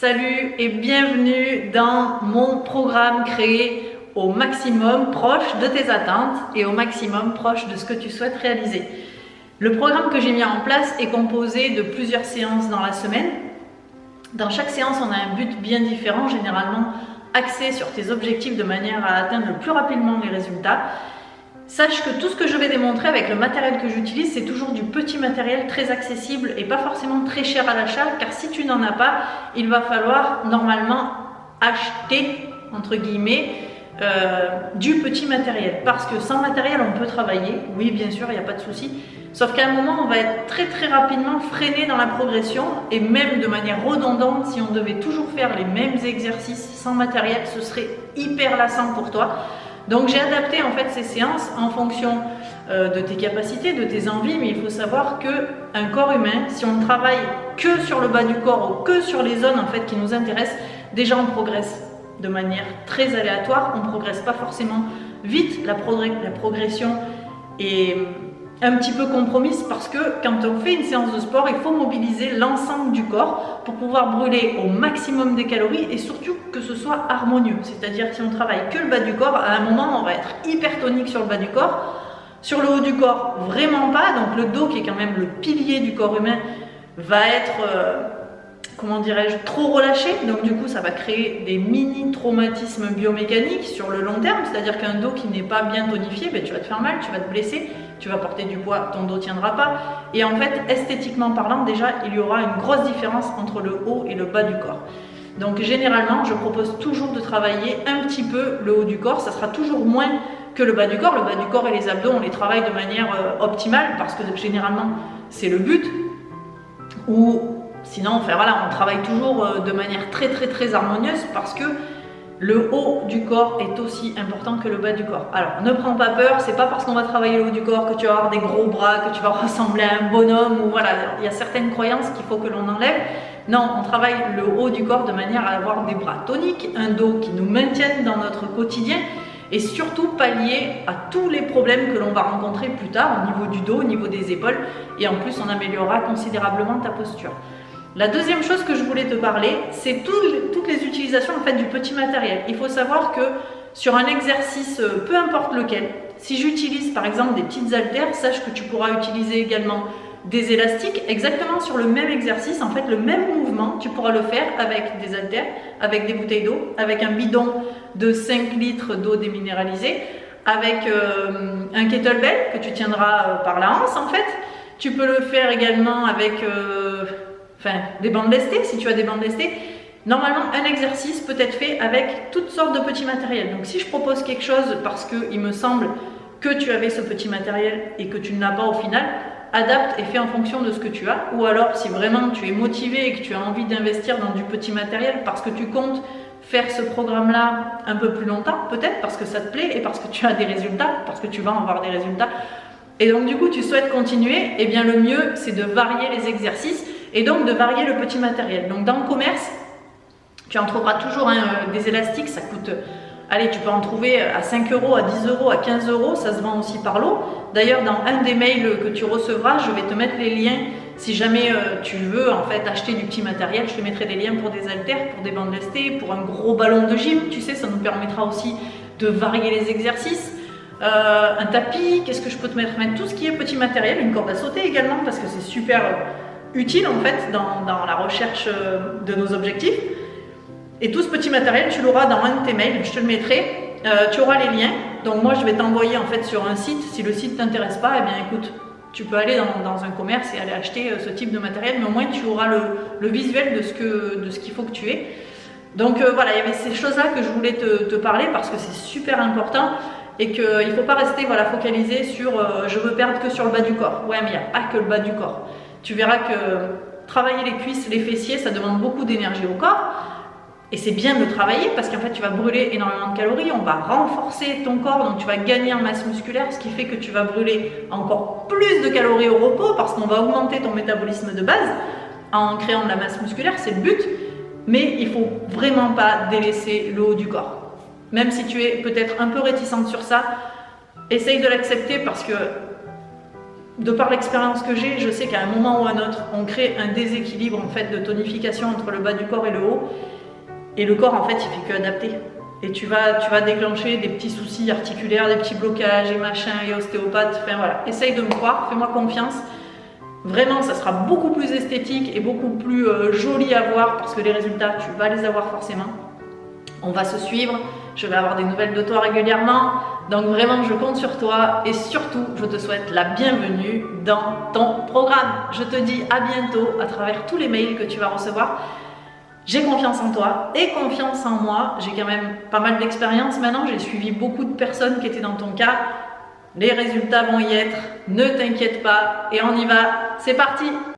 Salut et bienvenue dans mon programme créé au maximum proche de tes attentes et au maximum proche de ce que tu souhaites réaliser. Le programme que j'ai mis en place est composé de plusieurs séances dans la semaine. Dans chaque séance, on a un but bien différent, généralement axé sur tes objectifs de manière à atteindre le plus rapidement les résultats. Sache que tout ce que je vais démontrer avec le matériel que j'utilise, c'est toujours du petit matériel très accessible et pas forcément très cher à l'achat, car si tu n'en as pas, il va falloir normalement acheter, entre guillemets, du petit matériel. Parce que sans matériel, on peut travailler, oui bien sûr, il n'y a pas de souci, sauf qu'à un moment, on va être très rapidement freiné dans la progression et même de manière redondante, si on devait toujours faire les mêmes exercices sans matériel, ce serait hyper lassant pour toi. Donc j'ai adapté en fait ces séances en fonction de tes capacités, de tes envies, mais il faut savoir qu'un corps humain, si on ne travaille que sur le bas du corps ou que sur les zones en fait qui nous intéressent, déjà on progresse de manière très aléatoire, on ne progresse pas forcément vite, la progression est un petit peu compromise parce que quand on fait une séance de sport, il faut mobiliser l'ensemble du corps pour pouvoir brûler au maximum des calories et surtout que ce soit harmonieux. C'est-à-dire si on travaille que le bas du corps, à un moment on va être hypertonique sur le bas du corps, sur le haut du corps vraiment pas, donc le dos qui est quand même le pilier du corps humain va être, comment dirais-je, trop relâché, donc du coup ça va créer des mini traumatismes biomécaniques sur le long terme, c'est-à-dire qu'un dos qui n'est pas bien tonifié, ben, tu vas te faire mal, tu vas te blesser, tu vas porter du poids, ton dos ne tiendra pas. Et en fait, esthétiquement parlant, déjà, il y aura une grosse différence entre le haut et le bas du corps. Donc généralement, je propose toujours de travailler un petit peu le haut du corps. Ça sera toujours moins que le bas du corps. Le bas du corps et les abdos, on les travaille de manière optimale parce que généralement, c'est le but. Ou sinon, enfin, voilà, on travaille toujours de manière très harmonieuse parce que le haut du corps est aussi important que le bas du corps. Alors, ne prends pas peur, c'est pas parce qu'on va travailler le haut du corps que tu vas avoir des gros bras, que tu vas ressembler à un bonhomme, ou voilà, il y a certaines croyances qu'il faut que l'on enlève. Non, on travaille le haut du corps de manière à avoir des bras toniques, un dos qui nous maintienne dans notre quotidien, et surtout pallier à tous les problèmes que l'on va rencontrer plus tard au niveau du dos, au niveau des épaules, et en plus on améliorera considérablement ta posture. La deuxième chose que je voulais te parler, c'est toutes les utilisations en fait, du petit matériel. Il faut savoir que sur un exercice, peu importe lequel, si j'utilise par exemple des petites haltères, sache que tu pourras utiliser également des élastiques, exactement sur le même exercice, en fait le même mouvement, tu pourras le faire avec des haltères, avec des bouteilles d'eau, avec un bidon de 5 litres d'eau déminéralisée, avec un kettlebell que tu tiendras par la hanse en fait. Tu peux le faire également avec des bandes lestées, si tu as des bandes lestées. Normalement, un exercice peut être fait avec toutes sortes de petits matériels. Donc si je propose quelque chose parce qu'il me semble que tu avais ce petit matériel et que tu ne l'as pas au final, adapte et fais en fonction de ce que tu as. Ou alors, si vraiment tu es motivé et que tu as envie d'investir dans du petit matériel parce que tu comptes faire ce programme-là un peu plus longtemps, peut-être parce que ça te plaît et parce que tu as des résultats, parce que tu vas avoir des résultats, et donc du coup tu souhaites continuer, eh bien le mieux c'est de varier les exercices et donc de varier le petit matériel. Donc dans le commerce, tu en trouveras toujours des élastiques, ça coûte, allez, tu peux en trouver à 5 €, à 10 €, à 15 €, ça se vend aussi par lot. D'ailleurs dans un des mails que tu recevras, je vais te mettre les liens si jamais tu veux en fait acheter du petit matériel. Je te mettrai des liens pour des haltères, pour des bandes lestées, pour un gros ballon de gym, tu sais, ça nous permettra aussi de varier les exercices. Un tapis, qu'est-ce que je peux te mettre? Tout ce qui est petit matériel, une corde à sauter également parce que c'est super utile en fait dans la recherche de nos objectifs. Et tout ce petit matériel, tu l'auras dans un de tes mails, je te le mettrai, tu auras les liens. Donc moi je vais t'envoyer en fait sur un site, si le site ne t'intéresse pas, eh bien écoute, tu peux aller dans un commerce et aller acheter ce type de matériel, mais au moins tu auras le visuel de ce qu'il faut que tu aies. Donc voilà, il y avait ces choses-là que je voulais te parler parce que c'est super important. Et qu'il ne faut pas rester focalisé sur je veux perdre que sur le bas du corps. Ouais, mais il n'y a pas que le bas du corps. Tu verras que travailler les cuisses, les fessiers, ça demande beaucoup d'énergie au corps. Et c'est bien de le travailler parce qu'en fait, tu vas brûler énormément de calories. On va renforcer ton corps, donc tu vas gagner en masse musculaire, ce qui fait que tu vas brûler encore plus de calories au repos parce qu'on va augmenter ton métabolisme de base en créant de la masse musculaire, c'est le but. Mais il ne faut vraiment pas délaisser le haut du corps. Même si tu es peut-être un peu réticente sur ça, essaye de l'accepter parce que de par l'expérience que j'ai, je sais qu'à un moment ou à un autre, on crée un déséquilibre en fait de tonification entre le bas du corps et le haut. Et le corps, en fait, il fait que adapter. Et tu vas déclencher des petits soucis articulaires, des petits blocages et machin, et ostéopathe. Enfin voilà, essaye de me croire, fais-moi confiance. Vraiment, ça sera beaucoup plus esthétique et beaucoup plus joli à voir parce que les résultats, tu vas les avoir forcément. On va se suivre, je vais avoir des nouvelles de toi régulièrement. Donc vraiment, je compte sur toi et surtout, je te souhaite la bienvenue dans ton programme. Je te dis à bientôt à travers tous les mails que tu vas recevoir. J'ai confiance en toi et confiance en moi. J'ai quand même pas mal d'expérience maintenant. J'ai suivi beaucoup de personnes qui étaient dans ton cas. Les résultats vont y être. Ne t'inquiète pas et on y va. C'est parti!